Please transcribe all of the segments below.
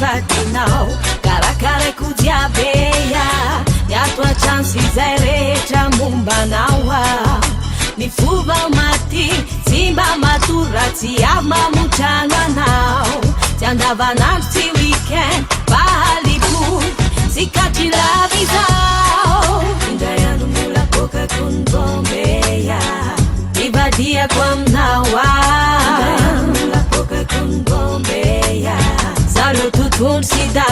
vatinao karakaraiko jiabeya miato atrano sy zay rehetra mombanao a ny fova maty tsy mba matory raha tsy avy mamotrano anao tsy andavanandro tsy weekend bahalipoly sy katry lavy izao indray andro mbola bokako ny bombeya ivadiako aminao mbola bokako ny bombeya zalo tontolo sida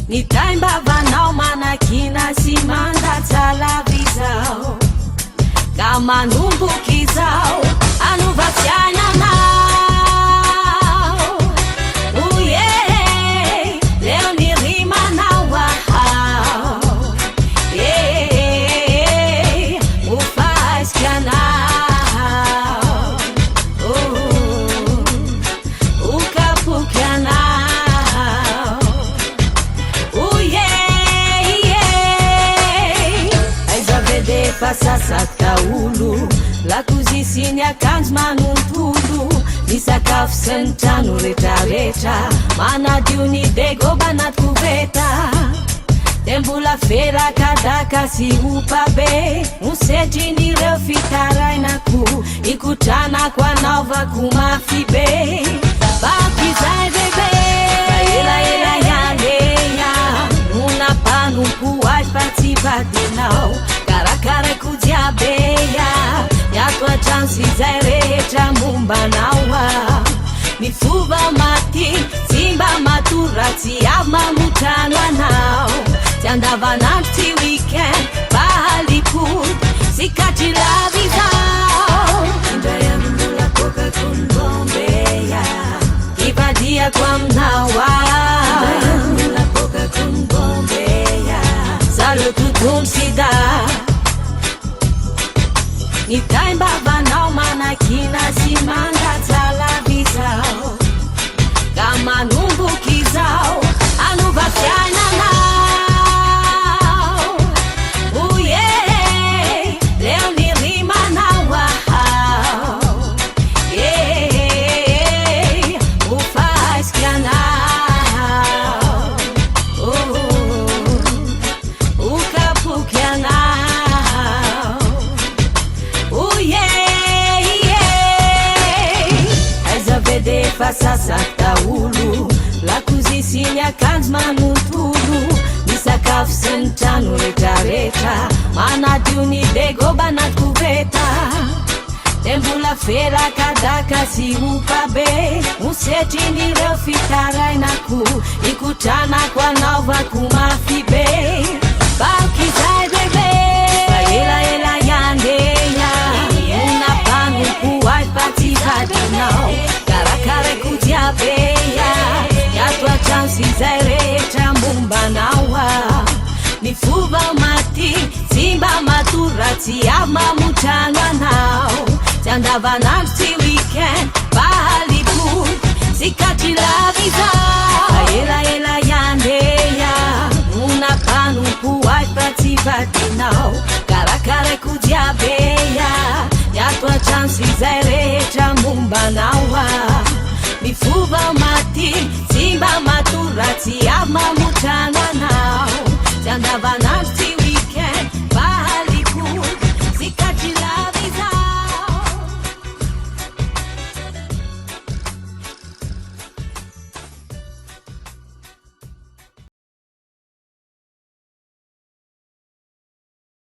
ny taimbavanao manakina sy mandatsalavy izao ka manomboky izao anovafiainanao oye leo ny rimanao ahao mofaisky anao okapoky anao aizavedefa sasaky taolo lakozy sy ny akanjo manontolo ny sakafo sy ny trano retraretra manadio ny degoba anaty koveta de mbola ferakadaka sy opabe nosetrin'ireo fitarainako ikotranako anaovako mafy be bakizay bebe elaela ialeya monampanompo ay fa tsy vadinao karakaraiko jiabeya miato atrano sy zay rehetra mombanao a ny fova maty tsy mba matory raha tsy avy mamotrano anao tsy andavanandro tsy weekend bahalipoly sy katry lavy izao indray andro mbola bokako ny bombeya ivadiako aminao mbola bokako ny bombeya zalo tontolo sida ny taimbavanao manakina sy mandatsalavy izao ka manomboky izao anovafiainanao oye leo ny rimanao ahao mofaisky anao okapoky anao aizavedefa sasaky taolo lakozy sy ny akanjo manontolo ny sakafo sy ny trano retraretra manadio ny degoba anaty koveta de mbola ferakadaka sy opabe nosetrin'ireo fitarainako ikotranako anaovako mafy be bakizay bebe elaela iandeya monampanompo ay fa tsy vadinao karakaraiko jiabeya miato atrano sy zay rehetra mombanao a ny fova maty tsy mba matory raha tsy avy mamotrano anao tsy andavanandro tsy weekend bahalipoly sy katry lavy izao elaela iandeya monampanompo ay fa tsy vadinao karakaraiko jiabeya miato atrano sy zay rehetra mombanao a ny fova maty tsy mba matory raha tsy avy mamotrano anao tsy andavanandro